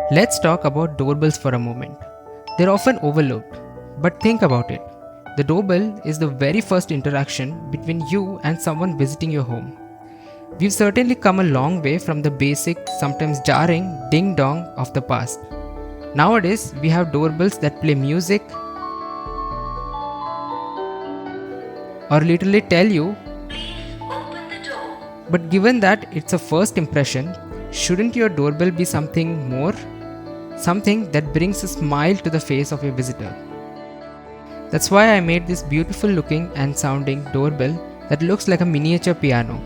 Let's talk about doorbells for a moment. They're often overlooked, but think about it. The doorbell is the very first interaction between you and someone visiting your home. We've certainly come a long way from the basic, sometimes jarring ding dong of the past. Nowadays, we have doorbells that play music or literally tell you, Open the door. but given that it's a first impression, shouldn't your doorbell be something more? Something that brings a smile to the face of your visitor. That's why I made this beautiful looking and sounding doorbell that looks like a miniature piano.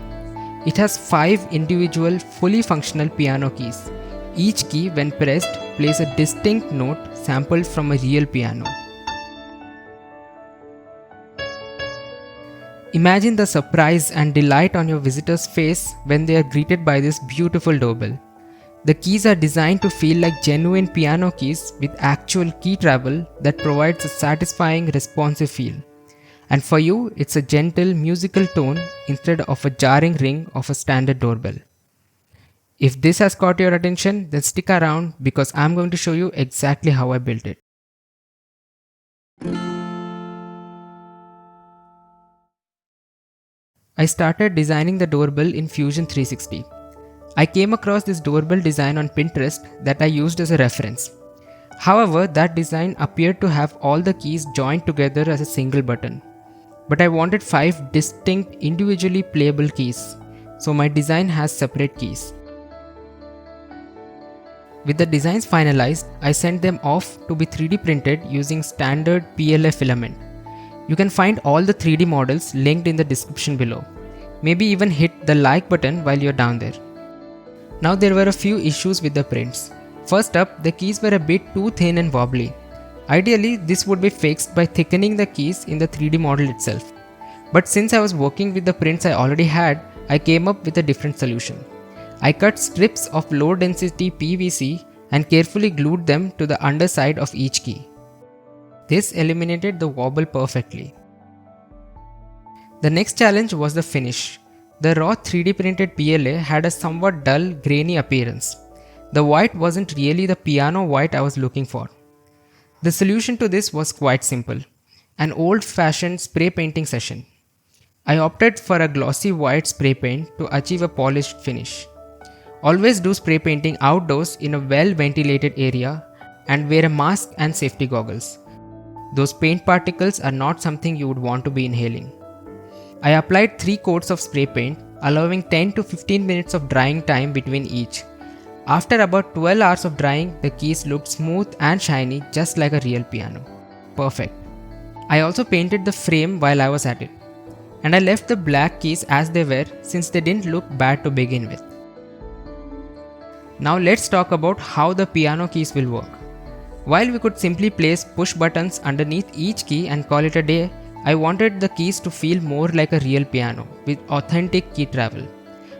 It has 5 individual fully functional piano keys. Each key, when pressed, plays a distinct note sampled from a real piano. Imagine the surprise and delight on your visitor's face when they are greeted by this beautiful doorbell. The keys are designed to feel like genuine piano keys with actual key travel that provides a satisfying, responsive feel. And for you, it's a gentle musical tone instead of a jarring ring of a standard doorbell. If this has caught your attention, then stick around because I'm going to show you exactly how I built it. I started designing the doorbell in Fusion 360. I came across this doorbell design on Pinterest that I used as a reference. However, that design appeared to have all the keys joined together as a single button. But I wanted 5 distinct individually playable keys, so my design has separate keys. With the designs finalized, I sent them off to be 3D printed using standard PLA filament. You can find all the 3D models linked in the description below. Maybe even hit the like button while you're down there. Now there were a few issues with the prints. First up, the keys were a bit too thin and wobbly. Ideally, this would be fixed by thickening the keys in the 3D model itself. But since I was working with the prints I already had, I came up with a different solution. I cut strips of low density PVC and carefully glued them to the underside of each key. This eliminated the wobble perfectly. The next challenge was the finish. The raw 3D printed PLA had a somewhat dull, grainy appearance. The white wasn't really the piano white I was looking for. The solution to this was quite simple. An old-fashioned spray painting session. I opted for a glossy white spray paint to achieve a polished finish. Always do spray painting outdoors in a well-ventilated area and wear a mask and safety goggles. Those paint particles are not something you would want to be inhaling. I applied 3 coats of spray paint, allowing 10 to 15 minutes of drying time between each. After about 12 hours of drying, the keys looked smooth and shiny just like a real piano. Perfect. I also painted the frame while I was at it. And I left the black keys as they were since they didn't look bad to begin with. Now let's talk about how the piano keys will work. While we could simply place push buttons underneath each key and call it a day, I wanted the keys to feel more like a real piano with authentic key travel.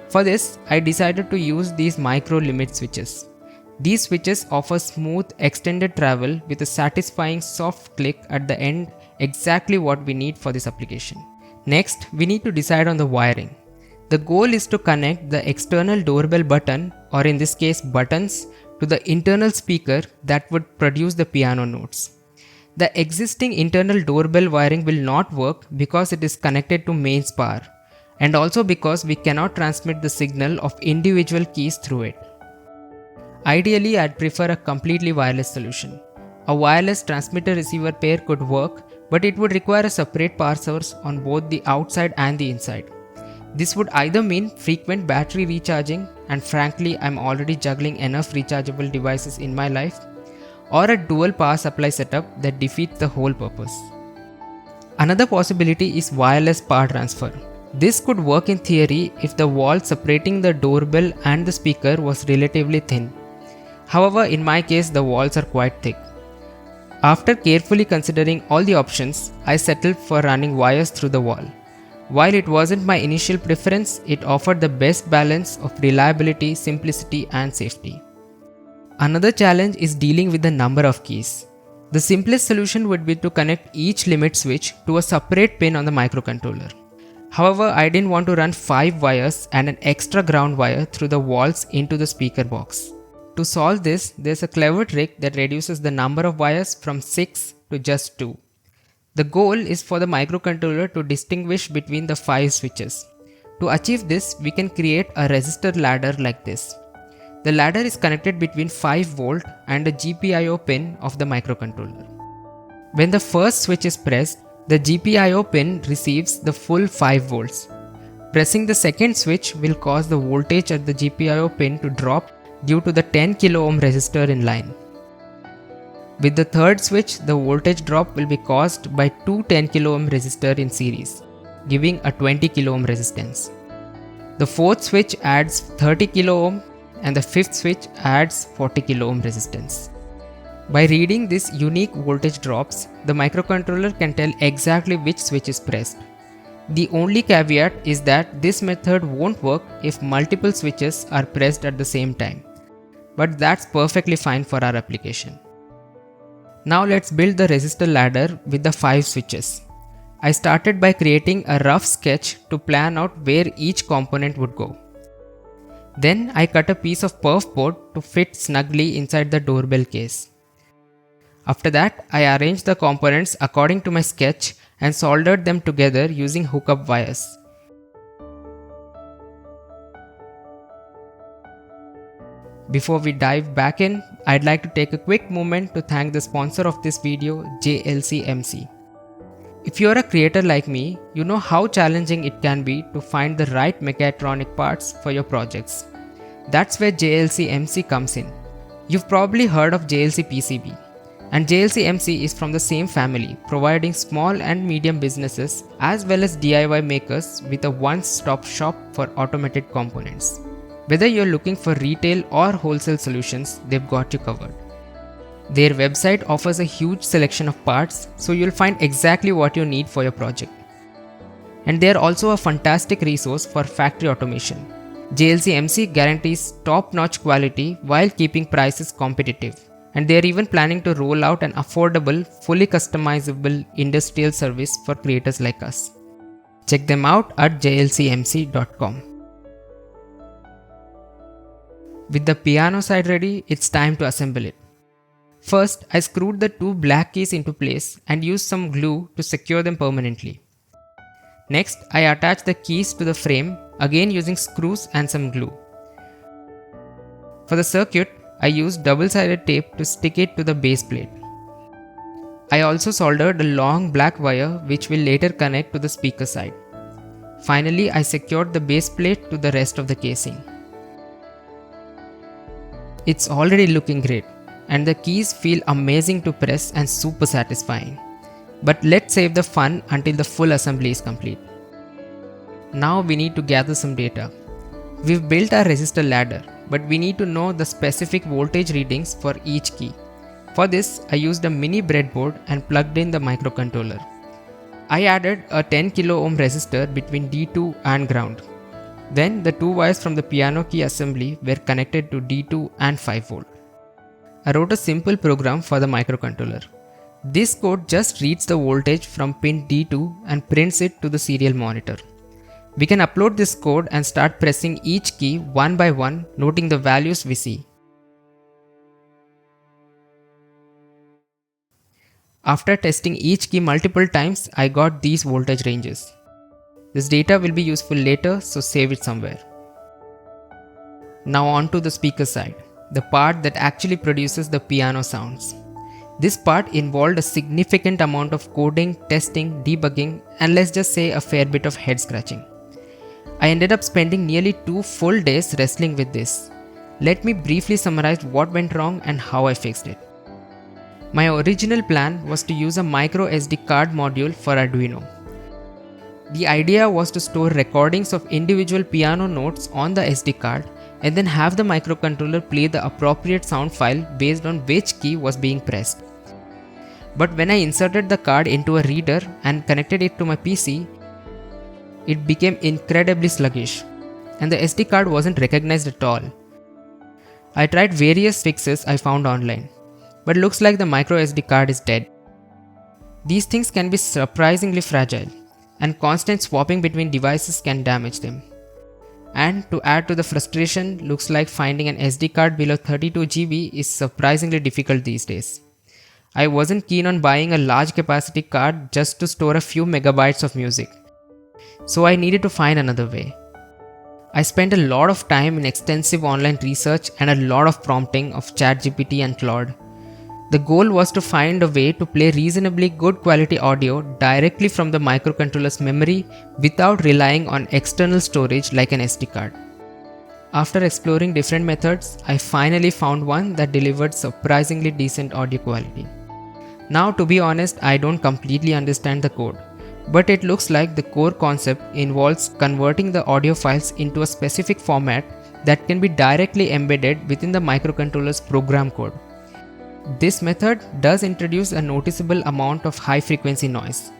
For this, I decided to use these micro limit switches. These switches offer smooth extended travel with a satisfying soft click at the end, exactly what we need for this application. Next, we need to decide on the wiring. The goal is to connect the external doorbell button, or in this case buttons, to the internal speaker that would produce the piano notes. The existing internal doorbell wiring will not work because it is connected to mains power, and also because we cannot transmit the signal of individual keys through it. Ideally, I'd prefer a completely wireless solution. A wireless transmitter-receiver pair could work, but it would require a separate power source on both the outside and the inside. This would either mean frequent battery recharging, and frankly, I'm already juggling enough rechargeable devices in my life, or a dual power supply setup that defeats the whole purpose. Another possibility is wireless power transfer. This could work in theory if the wall separating the doorbell and the speaker was relatively thin. However, in my case, the walls are quite thick. After carefully considering all the options, I settled for running wires through the wall. While it wasn't my initial preference, it offered the best balance of reliability, simplicity, and safety. Another challenge is dealing with the number of keys. The simplest solution would be to connect each limit switch to a separate pin on the microcontroller. However, I didn't want to run 5 wires and an extra ground wire through the walls into the speaker box. To solve this, there's a clever trick that reduces the number of wires from 6 to just 2. The goal is for the microcontroller to distinguish between the 5 switches. To achieve this, we can create a resistor ladder like this. The ladder is connected between 5V and a GPIO pin of the microcontroller. When the first switch is pressed, the GPIO pin receives the full 5V. Pressing the second switch will cause the voltage at the GPIO pin to drop due to the 10 kilo ohm resistor in line. With the third switch, the voltage drop will be caused by two 10 kilo ohm resistor in series, giving a 20 kilo ohm resistance. The fourth switch adds 30 kilo ohm and the fifth switch adds 40 kilo ohm resistance. By reading these unique voltage drops, the microcontroller can tell exactly which switch is pressed. The only caveat is that this method won't work if multiple switches are pressed at the same time. But that's perfectly fine for our application. Now let's build the resistor ladder with the 5 switches. I started by creating a rough sketch to plan out where each component would go. Then I cut a piece of perf board to fit snugly inside the doorbell case. After that, I arranged the components according to my sketch and soldered them together using hookup wires. Before we dive back in, I'd like to take a quick moment to thank the sponsor of this video, JLCMC. If you're a creator like me, you know how challenging it can be to find the right mechatronic parts for your projects. That's where JLCMC comes in. You've probably heard of JLC PCB. And JLCMC is from the same family, providing small and medium businesses as well as DIY makers with a one-stop shop for automated components. Whether you're looking for retail or wholesale solutions, they've got you covered. Their website offers a huge selection of parts, so you'll find exactly what you need for your project. And they're also a fantastic resource for factory automation. JLCMC guarantees top-notch quality while keeping prices competitive. And they are even planning to roll out an affordable, fully customizable industrial service for creators like us. Check them out at jlcmc.com. With the piano side ready, it's time to assemble it. First, I screwed the two black keys into place and used some glue to secure them permanently. Next, I attached the keys to the frame, again using screws and some glue. For the circuit, I used double-sided tape to stick it to the base plate. I also soldered a long black wire which will later connect to the speaker side. Finally, I secured the base plate to the rest of the casing. It's already looking great, and the keys feel amazing to press and super satisfying. But let's save the fun until the full assembly is complete. Now we need to gather some data. We've built our resistor ladder, but we need to know the specific voltage readings for each key. For this, I used a mini breadboard and plugged in the microcontroller. I added a 10 kilo ohm resistor between D2 and ground. Then the two wires from the piano key assembly were connected to D2 and 5V. I wrote a simple program for the microcontroller. This code just reads the voltage from pin D2 and prints it to the serial monitor. We can upload this code and start pressing each key one by one, noting the values we see. After testing each key multiple times, I got these voltage ranges. This data will be useful later, so save it somewhere. Now on to the speaker side, the part that actually produces the piano sounds. This part involved a significant amount of coding, testing, debugging, and let's just say a fair bit of head scratching. I ended up spending nearly 2 full days wrestling with this. Let me briefly summarize what went wrong and how I fixed it. My original plan was to use a micro SD card module for Arduino. The idea was to store recordings of individual piano notes on the SD card and then have the microcontroller play the appropriate sound file based on which key was being pressed. But when I inserted the card into a reader and connected it to my PC, it became incredibly sluggish, and the SD card wasn't recognized at all. I tried various fixes I found online, but looks like the micro SD card is dead. These things can be surprisingly fragile, and constant swapping between devices can damage them. And to add to the frustration, looks like finding an SD card below 32 GB is surprisingly difficult these days. I wasn't keen on buying a large capacity card just to store a few megabytes of music, so I needed to find another way. I spent a lot of time in extensive online research and a lot of prompting of ChatGPT and Claude. The goal was to find a way to play reasonably good quality audio directly from the microcontroller's memory without relying on external storage like an SD card. After exploring different methods, I finally found one that delivered surprisingly decent audio quality. Now, to be honest, I don't completely understand the code, but it looks like the core concept involves converting the audio files into a specific format that can be directly embedded within the microcontroller's program code. This method does introduce a noticeable amount of high frequency noise.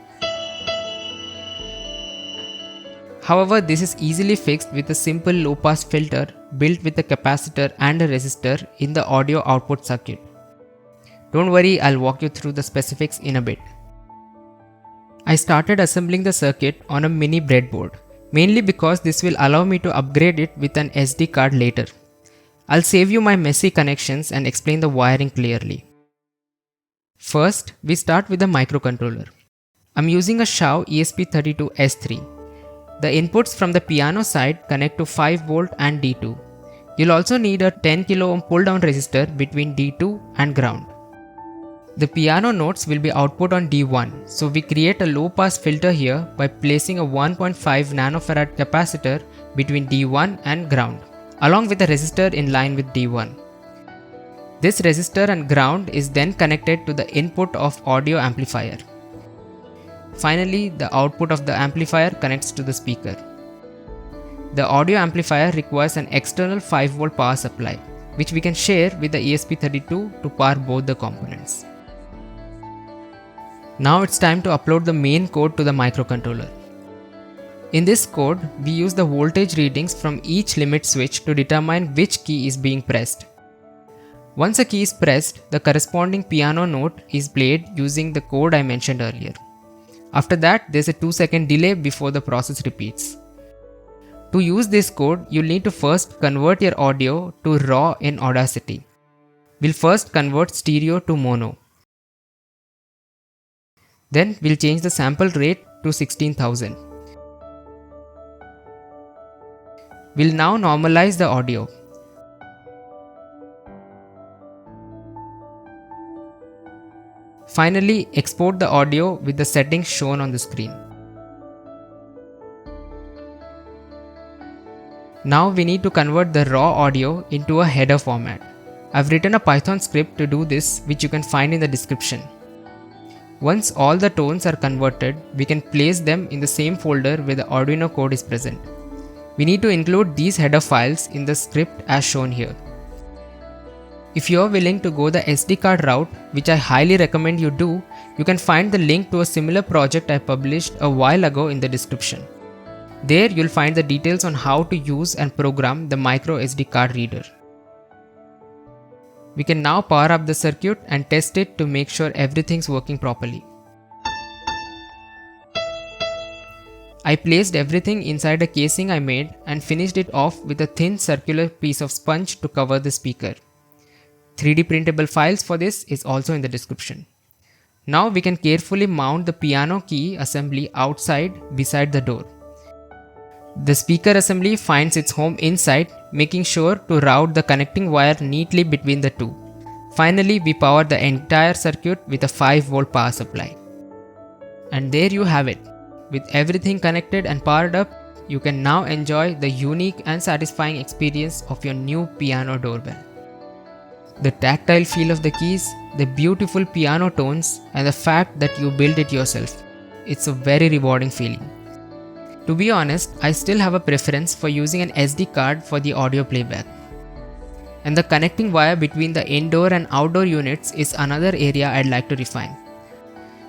However, this is easily fixed with a simple low pass filter built with a capacitor and a resistor in the audio output circuit. Don't worry, I'll walk you through the specifics in a bit. I started assembling the circuit on a mini breadboard, mainly because this will allow me to upgrade it with an SD card later. I'll save you my messy connections and explain the wiring clearly. First, we start with the microcontroller. I'm using a Xiao ESP32S3. The inputs from the piano side connect to 5V and D2. You'll also need a 10 kΩ pull-down resistor between D2 and ground. The piano notes will be output on D1, so we create a low pass filter here by placing a 1.5 nanofarad capacitor between D1 and ground, along with a resistor in line with D1. This resistor and ground is then connected to the input of audio amplifier. Finally, the output of the amplifier connects to the speaker. The audio amplifier requires an external 5V power supply, which we can share with the ESP32 to power both the components. Now it's time to upload the main code to the microcontroller. In this code, we use the voltage readings from each limit switch to determine which key is being pressed. Once a key is pressed, the corresponding piano note is played using the code I mentioned earlier. After that, there's a 2-second delay before the process repeats. To use this code, you'll need to first convert your audio to raw in Audacity. We'll first convert stereo to mono. Then we'll change the sample rate to 16,000. We'll now normalize the audio. Finally, export the audio with the settings shown on the screen. Now we need to convert the raw audio into a header format. I've written a Python script to do this, which you can find in the description. Once all the tones are converted, we can place them in the same folder where the Arduino code is present. We need to include these header files in the script as shown here. If you are willing to go the SD card route, which I highly recommend you do, you can find the link to a similar project I published a while ago in the description. There you'll find the details on how to use and program the micro SD card reader. We can now power up the circuit and test it to make sure everything's working properly. I placed everything inside a casing I made and finished it off with a thin circular piece of sponge to cover the speaker. 3D printable files for this is also in the description. Now we can carefully mount the piano key assembly outside beside the door. The speaker assembly finds its home inside, making sure to route the connecting wire neatly between the two. Finally, we power the entire circuit with a 5V power supply. And there you have it. With everything connected and powered up, you can now enjoy the unique and satisfying experience of your new piano doorbell. The tactile feel of the keys, the beautiful piano tones, and the fact that you built it yourself. It's a very rewarding feeling. To be honest, I still have a preference for using an SD card for the audio playback. And the connecting wire between the indoor and outdoor units is another area I'd like to refine.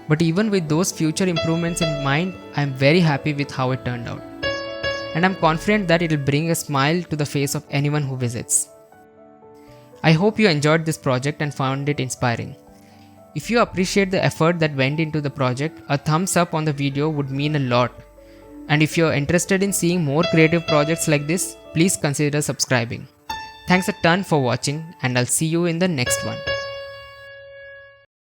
But even with those future improvements in mind, I'm very happy with how it turned out. And I'm confident that it'll bring a smile to the face of anyone who visits. I hope you enjoyed this project and found it inspiring. If you appreciate the effort that went into the project, a thumbs up on the video would mean a lot. And if you're interested in seeing more creative projects like this, please consider subscribing. Thanks a ton for watching, and I'll see you in the next one.